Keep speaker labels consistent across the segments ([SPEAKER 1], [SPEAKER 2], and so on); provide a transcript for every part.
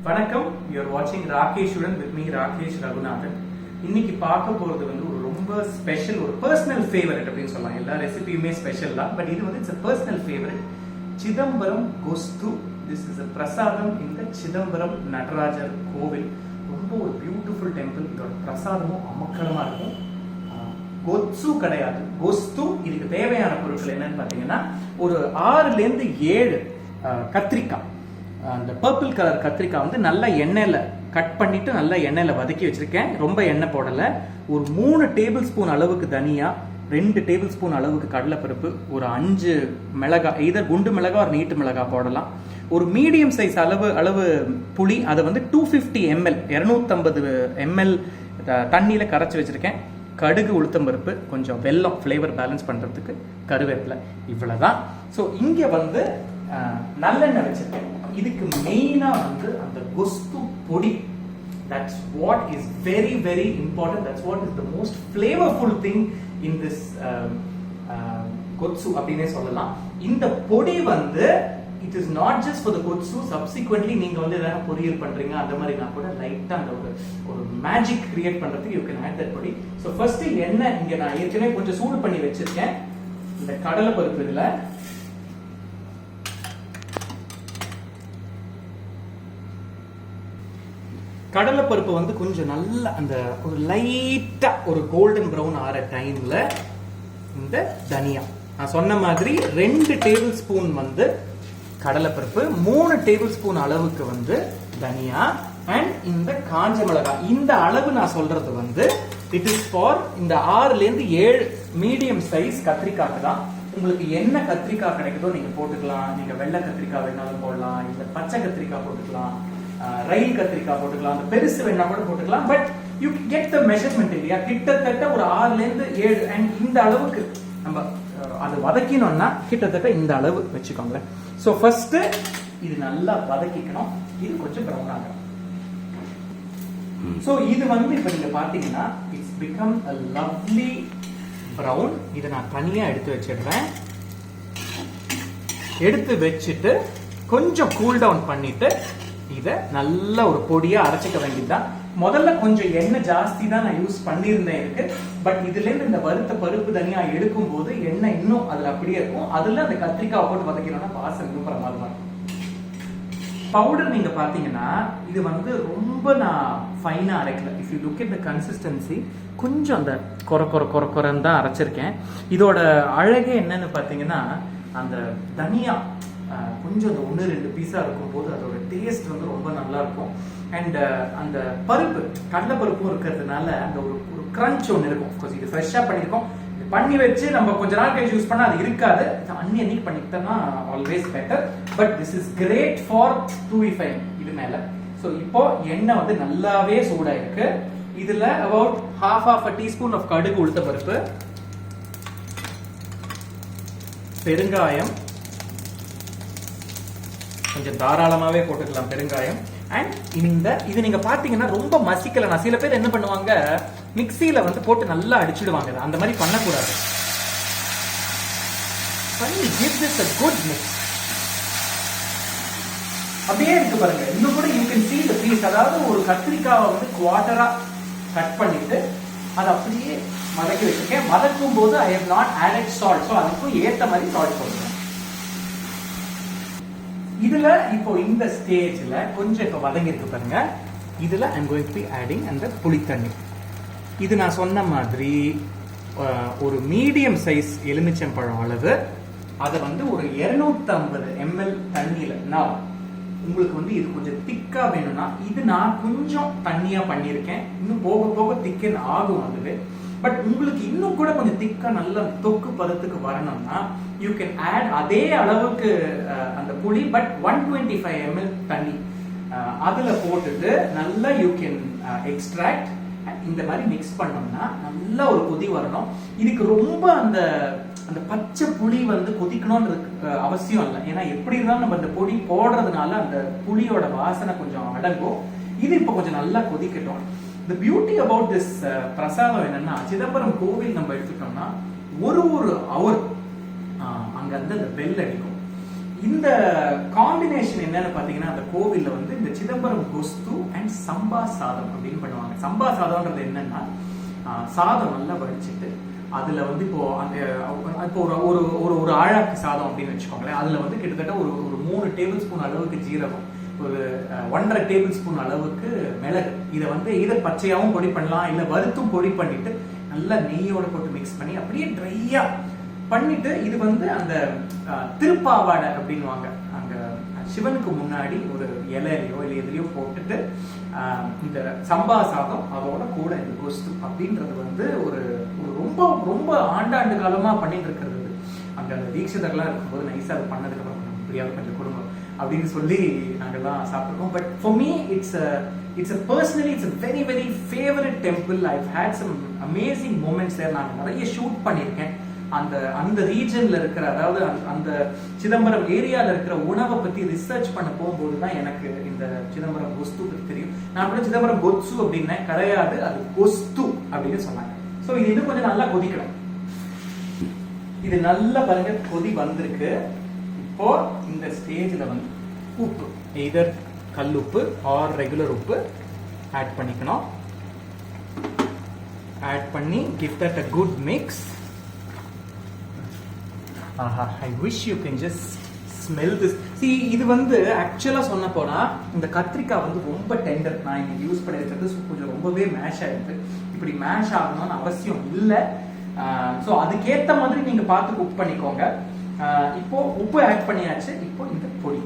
[SPEAKER 1] வணக்கம், you are watching Rakesh Udan with me Rakesh Raghunathan. இன்னைக்கு பார்க்க போறது வந்து ஒரு ரொம்ப ஸ்பெஷல், ஒரு பர்சனல் ஃபேவரட் அப்படின்னு சொல்லலாம். எல்லா ரெசிபியுமே ஸ்பெஷல் தான், பட் இது வந்து it's a personal favorite. Chidambaram கோஸ்து. This is a பிரசாதம் இந்த சிதம்பரம் நடராஜர் கோவில். ரொம்ப ஒரு பியூட்டிஃபுல் டெம்பிள். இதோட பிரசாதமும் அமக்கலமா இருக்கும். கோத்சு கிடையாது, கோஸ்து. இதுக்கு தேவையான பொருட்கள் என்னன்னு பாத்தீங்கன்னா, ஒரு 6 to 7 கத்திரிக்காய், அந்த பர்பிள் கலர் கத்திரிக்காய் வந்து நல்ல எண்ணெயில கட் பண்ணிட்டு நல்ல எண்ணெயில வதக்கி வச்சிருக்கேன். ரொம்ப எண்ணெய் போடல. ஒரு 3 டேபிள் ஸ்பூன் அளவுக்கு தனியா, 2 டேபிள் ஸ்பூன் அளவுக்கு கடலைப்பருப்பு, ஒரு 5 மிளகாய், either குண்டு மிளகாய் ஒரு நீட்டு மிளகாய் போடலாம். ஒரு மீடியம் சைஸ் அளவு புளி, அதை வந்து 250 ml 250 ml தண்ணியில கரைச்சி வச்சிருக்கேன். கடுகு, உளுத்தம்பருப்பு, கொஞ்சம் வெல்லம் ஃப்ளேவர் பேலன்ஸ் பண்றதுக்கு, கருவேப்பிலை, இவ்வளவுதான். ஸோ இங்க வந்து நல்லெண்ணெய் வச்சிருக்கேன். இதுக்கு மெயினா வந்து அந்த கொஸ்து பொடி. That's what is very very important. That's what is the most flavorful thing in this Gothsu அப்படினே சொல்லலாம். இந்த பொடி வந்து it is not just for the Gothsu. Subsequently நீங்க வந்து ஏதாவது பொரியல் பண்றீங்க அந்த மாதிரி நான் கூட லைட்டா அந்த ஒரு மேஜிக் கிரியேட் பண்றதுக்கு you can add that பொடி. So first எண்ணெய் இங்க நான் ஏற்கனவே கொஞ்சம் சூடு பண்ணி வச்சிருக்கேன். இந்த கடலை பருப்பு இதுல கடலை பருப்பு வந்து கொஞ்சம் நல்ல அந்த ஒரு லைட்டா ஒரு கோல்டன் பிரவுன் ஆற டைம்ல இந்த தனியா, நான் சொன்ன மாதிரி 2 டேபிள் ஸ்பூன் வந்து கடலைப்பருப்பு, 3 டேபிள் ஸ்பூன் அளவுக்கு வந்து தனியா, அண்ட் இந்த காஞ்ச மிளகாய். இந்த அளவு நான் சொல்றது வந்து இட் இஸ் ஃபார் இந்த 6 to 7 மீடியம் சைஸ் கத்திரிக்காய்க்கு தான். உங்களுக்கு என்ன கத்திரிக்காய் கிடைக்குதோ நீங்க போட்டுக்கலாம். நீங்க வெள்ளை கத்திரிக்காய் வேணாலும் போடலாம், இல்ல பச்சை கத்திரிக்காய் போட்டுக்கலாம், ரயில் கத்திரிக்காய் போட்டுக்கலாம், அந்த பெருசு வேணா கூட போட்டுக்கலாம். But you get the measurement இல்லையா? கிட்டத்தட்ட ஒரு 6 to 7 அண்ட் இந்த அளவுக்கு நம்ம அது வதக்கினோம்னா கிட்டத்தட்ட இந்த அளவு வச்சுக்கோங்களேன். ஸோ ஃபர்ஸ்ட் இது நல்லா வதக்கிக்கணும். இது கொஞ்சம் ப்ரௌன் ஆகணும். ஸோ இது வந்து இப்ப நீங்க பாத்தீங்கன்னா it's become a lovely brown. இதை நான் தனியா எடுத்து வச்சிடுறேன். எடுத்து வச்சுட்டு கொஞ்சம் கூல் டவுன் பண்ணிட்டு இதை நல்ல ஒரு பொடியா அரைச்சிக்க வேண்டியதுதான். முதல்ல கொஞ்சம் எண்ணெய் ஜாஸ்தி தான் நான் யூஸ் பண்ணியிருந்தேன் இருக்கு. பட் இதுல இருந்து இந்த வறுத்த பருப்பு தனியா எடுக்கும் போது எண்ணெய் இன்னும் அதுல அப்படியே இருக்கும். அதுல அந்த கத்திரிக்காய் போட்டு வதக்கணும்னா வாசம் இன்னும் பிரமாதமா இருக்கும். பவுடர் நீங்க பாத்தீங்கன்னா இது வந்து ரொம்ப நான் ஃபைனா அரைக்கல. If you look at the consistency, கொஞ்சம் அந்த கொரன்னு தான் அரைச்சிருக்கேன். இதோட அழகே என்னன்னு பாத்தீங்கன்னா, அந்த தனியா கொஞ்சம் அந்த 1-2 பீஸா இருக்கும் போது அதோட டேஸ்ட் வந்து ரொம்ப நல்லா இருக்கும். அண்ட் அந்த பருப்பு, கடலை பருப்பும் இருக்கிறதுனால அந்த ஒரு கிரன்ச் ஒன்று இருக்கும். இது ஃப்ரெஷ்ஷா பண்ணிருக்கோம். பண்ணி வச்சு நம்ம கொஞ்ச நாள் கழிச்சு யூஸ் பண்ணா அது இருக்காது. அன்னைக்கு பண்ணிக்கிட்டோம்னா always better. But this is great for 2v5 இது மேல. ஸோ இப்போ எண்ணெய் வந்து நல்லாவே சூடா இருக்கு. இதுல about half a teaspoon of கடுகு, உளுத்த பருப்பு, பெருங்காயம், கொஞ்சம் தாராளமாவே போட்டுக்கலாம் பெருங்காயம். அண்ட் இது நீங்க பாத்தீங்கன்னா ரொம்ப மசிக்கல. நான் சில பேர் என்ன பண்ணுவாங்க, மிக்சியில வந்து போட்டு நல்லா அடிச்சுடுவாங்க. அந்த மாதிரி பண்ணக்கூடாது. give this a good mix. அப்படியே இருக்கு பாருங்க. இன்னும் கூட you can see the piece. அதாவது ஒரு கத்திரிக்காவை வந்து குவார்டரா கட் பண்ணிட்டு அதை அப்படியே வதக்கி வச்சிருக்கேன். வதக்கும் போது I have not added salt. So அதுக்கும் ஏற்ற மாதிரி சால்ட் போடுறேன். இதுல இப்போ இந்த ஸ்டேஜ்ல கொஞ்சம் இப்ப வதங்கிருக்கு பாருங்க. இதுல I'm going to be adding அந்த புளித்தண்ணி. இது நான் சொன்ன மாதிரி ஒரு மீடியம் சைஸ் எலுமிச்சம்பழம் அளவு, அதை வந்து ஒரு 250 ml தண்ணியில. நான் உங்களுக்கு வந்து இது கொஞ்சம் திக்கா வேணும்னா இது நான் கொஞ்சம் தண்ணியா பண்ணியிருக்கேன். இன்னும் போக போக திக்கன் ஆகும் அதுவே. பட் உங்களுக்கு இன்னும் கூட கொஞ்சம் திக்கா நல்ல தொக்கு பதத்துக்கு வரணும்னா யூ கேன் ஆட் அதே அளவுக்கு அந்த புளி, பட் 125 ml தண்ணி அதுல போட்டுட்டு நல்லா யூ கேன் எக்ஸ்ட்ராக்ட். இந்த மாதிரி மிக்ஸ் பண்ணோம்னா நல்ல ஒரு கொதி வரணும். இதுக்கு ரொம்ப அந்த பச்சை புளி வந்து கொதிக்கணும்ன்றது அவசியம் இல்லை. ஏன்னா எப்படி இருந்தாலும் நம்ம அந்த பொடி போடுறதுனால அந்த புளியோட வாசனை கொஞ்சம் அடங்கும். இது இப்ப கொஞ்சம் நல்லா கொதிக்கட்டும். The beauty about this பிரசாதம் என்னன்னா, சிதம்பரம் கோவில் நம்ம எடுத்துட்டோம்னா ஒரு hour அங்க அந்த பெல் அடிக்கும். இந்த காம்பினேஷன் என்னன்னு பாத்தீங்கன்னா அந்த கோவில்ல வந்து இந்த சிதம்பரம் கொஸ்து அண்ட் சம்பா சாதம் அப்படின்னு பண்ணுவாங்க. சம்பா சாதம்ன்றது என்னன்னா சாதம் நல்லா வடிச்சிட்டு அதுல வந்து இப்போ ஒரு ஆழாக்கு சாதம் அப்படின்னு வச்சுக்கோங்களேன். அதுல வந்து கிட்டத்தட்ட ஒரு 3 டேபிள் ஸ்பூன் அளவுக்கு ஜீரகம், ஒரு 1.5 டேபிள் ஸ்பூன் அளவுக்கு மிளகு, இதை வந்து இதை பச்சையாவும் பொடி பண்ணலாம் இல்ல வறுத்தும் பொடி பண்ணிட்டு நல்லா நெய்யோட போட்டு மிக்ஸ் பண்ணி அப்படியே ட்ரையா பண்ணிட்டு இது வந்து அந்த திருப்பாவாடை அப்படின்வாங்க. அங்க சிவனுக்கு முன்னாடி ஒரு இலையோ இல்லை எதுலையோ போட்டுட்டு இந்த சம்பா சாதம் அதோட கூட இந்த கொஸ்து அப்படின்றது வந்து ஒரு ரொம்ப ரொம்ப ஆண்டாண்டு காலமா பண்ணிட்டு இருக்கிறது. அங்க அந்த தீட்சிதர்லாம் இருக்கும்போது நைஸா அது பண்ணதுக்கு அப்புறம் முடியாது கொஞ்சம் குடும்பம் அப்படின்னு சொல்லி நாங்கெல்லாம் சாப்பிட்டுருக்கோம். But for me it's a personally it's a very very favorite temple. I've had some amazing moments there. நான் நிறைய ஷூட் பண்ணியிருக்கேன். அந்த ரீஜன்ல இருக்கிற, அதாவது அந்த சிதம்பரம் ஏரியால இருக்கிற உணவை பத்தி ரிசர்ச் பண்ண போகும்போது தான் எனக்கு இந்த சிதம்பரம் கொஸ்து பத்தி தெரியும். நான் கூட சிதம்பரம் கொத்சு அப்படின்னா கிடையாது, அது கொஸ்து அப்படின்னு சொன்னாங்க. ஸோ இது இன்னும் கொஞ்சம் நல்லா கொதிக்கணும். இது நல்லா பாருங்க கொதி வந்திருக்கு. இப்போ இந்த ஸ்டேஜ்ல வந்து உப்பு, எய்தர் கல்லுப்பு ஆர் ரெகுலர் உப்பு ஆட் பண்ணிக்கணும். ஆட் பண்ணி give that a good mix. I wish you can just smell this. See, இது வந்து ஆக்சுவலா சொன்ன போனா இந்த கத்திரிக்காய் வந்து ரொம்ப டெண்டர். நான் இங்க யூஸ் பண்ணிருக்கிறது கொஞ்சம் ரொம்பவே மேஷ் ஆயிருக்கு. இப்படி மேஷ் ஆகணும்னு அவசியம் இல்லை. ஸோ அதுக்கேற்ற மாதிரி நீங்க பார்த்து குக் பண்ணிக்கோங்க. இப்போ உப்பு ஆட் பண்ணியாச்சு. இப்போ இந்த பொடி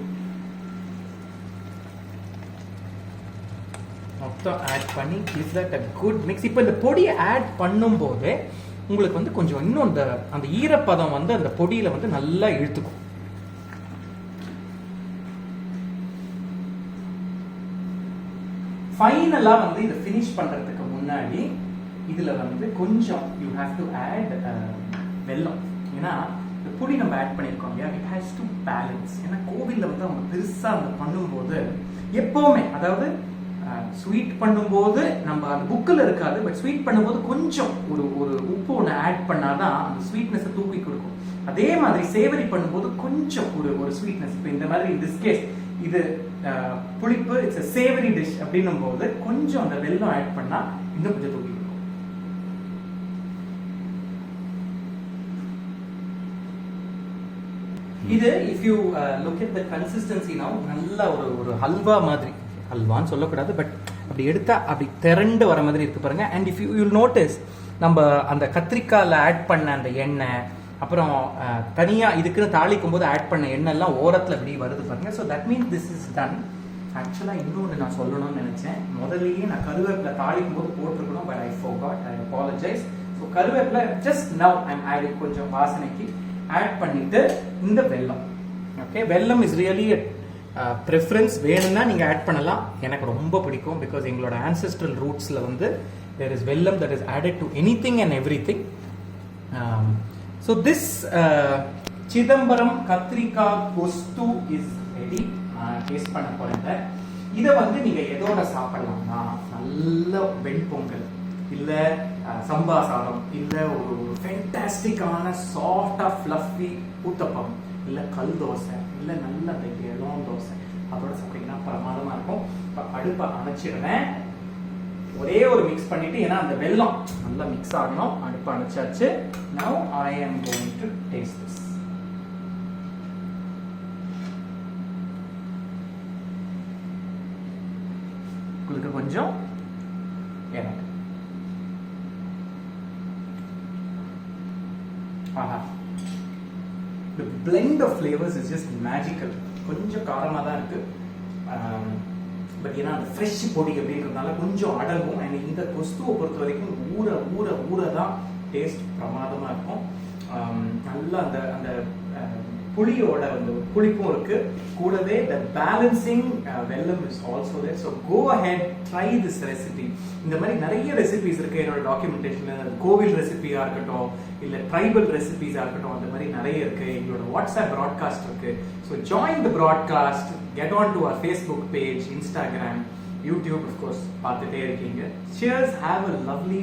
[SPEAKER 1] மொத்தம் ஆட் பண்ணி give that a good mix. இப்போ இந்த பொடியை ஆட் பண்ணும் போது உங்களுக்கு வந்து கொஞ்சம் இன்னும் அந்த ஈரப்பதம் வந்து அந்த பொடியில வந்து நல்லா இழுத்துக்கும். ஃபைனலா வந்து இதை ஃபினிஷ் பண்றதுக்கு முன்னாடி இதுல வந்து கொஞ்சம் யூ ஹேவ் டு ஆட் வெல்லம். ஏன்னா இந்த பொடி நம்ம ஆட் பண்ணிருக்கோம் இல்லையா, இட் ஹேஸ் டு பேலன்ஸ். ஏன்னா கோவில்ல வந்து அவங்க பெருசா அந்த பண்ணும்போது எப்பவுமே, அதாவது ஸ்வீட் பண்ணும்போது நம்ம அந்த புக்கில் இருக்காது, பட் ஸ்வீட் பண்ணும்போது கொஞ்சம் ஒரு உப்பு ஒன்று ஆட் பண்ணாதான் அந்த ஸ்வீட்னஸை தூக்கி கொடுக்கும். அதே மாதிரி சேவரி பண்ணும்போது கொஞ்சம் ஒரு ஸ்வீட்னஸ். இப்போ இந்த மாதிரி திஸ் கேஸ் இது புளிப்பு, இட்ஸ் சேவரி டிஷ் அப்படின்னும் போது கொஞ்சம் அந்த வெல்லம் ஆட் பண்ணா இன்னும் கொஞ்சம் தூக்கி கொடுக்கும். இது if you look at the consistency now, நல்ல ஒரு ஹல்வா மாதிரி, ஹல்வான்னு சொல்லக்கூடாது, பட் அப்படி எடுத்தா அப்படி திரண்டு வர மாதிரி இருக்கு பாருங்க. அண்ட் இஃப் யூ நோட்டிஸ் நம்ம அந்த கத்திரிக்காயில் ஆட் பண்ண அந்த எண்ணெய், அப்புறம் தனியா இதுக்குன்னு தாளிக்கும் போது ஆட் பண்ண எண்ணெய் எல்லாம் ஓரத்தில் அப்படி வருது பாருங்க. So that means this is done. ஆக்சுவலாக இன்னொன்று நான் சொல்லணும்னு நினைச்சேன். முதல்லயே நான் கருவேப்பிலை தாளிக்கும் போது போட்டிருக்கணும், but I forgot, I apologize. So கருவேப்பிலை just now I am adding கொஞ்சம் வாசனைக்கு ஆட் பண்ணிட்டு இந்த வெல்லம். ஓகே, வெல்லம் இஸ் ரியலி ப்ரிஃபரன்ஸ். வேணும்னா நீங்க ஆட் பண்ணலாம். எனக்கு ரொம்ப பிடிக்கும் பிகாஸ் எங்களோட ஆன்செஸ்ட்ரல் ரூட்ஸ்ல வந்து there is வெல்லம் that is added to anything and everything. So this Chidambaram கத்திரிக்காய் கொஸ்து is ready. டேஸ்ட் பண்ண போறேன். இதை வந்து நீங்க எதோட சாப்பிடலாம்னா நல்ல வெண்பொங்கல் இல்ல சம்பா சாதம் இல்ல ஒரு ஃபேண்டாஸ்டிக்கான சாஃப்டா ஃப்ளஃபி ஊத்தப்பம் இல்ல கல் தோசை இல்ல நல்ல இளம் தோசை அதோட சாப்பிட்டீங்கன்னா பிரமாதமா இருக்கும். அடுப்பை அணைச்சிடுறேன். ஒரே ஒரு மிக்ஸ் பண்ணிட்டு, ஏன்னா அந்த வெல்லம் நல்லா மிக்ஸ் ஆகணும். அடுப்பை அணைச்சாச்சு. Now I am going to taste this. உங்களுக்கு கொஞ்சம் எனக்கு the blend of flavors is just magical. கொஞ்சம் காரமா தான் இருக்கு, பட் ஏன்னா அந்த ஃப்ரெஷ் பொடி அப்படின்றதுனால கொஞ்சம் அடங்கும். அண்ட் இந்த கொஸ்துவை பொறுத்த வரைக்கும் ஊற ஊற ஊற தான் டேஸ்ட் பிரமாதமா இருக்கும். நல்லா அந்த புளியோட அந்த புளிப்பும் இருக்கு, கூடவே the balancing வெல்லம் is also there. So go ahead, try this recipe. இந்த மாதிரி நிறைய ரெசிபிஸ் இருக்கு என்னோட டாக்குமெண்டேஷன்ல. கோவில் ரெசிபியா இருக்கட்டும் இல்ல ட்ரைபல் ரெசிபிஸா இருக்கட்டும், அந்த மாதிரி நிறைய இருக்கு. எங்களோட வாட்ஸ்அப் ப்ராட்காஸ்ட் இருக்கு. So join the broadcast, get on to our Facebook page, Instagram, YouTube of course பார்த்துட்டே இருக்கீங்க. Cheers, have a lovely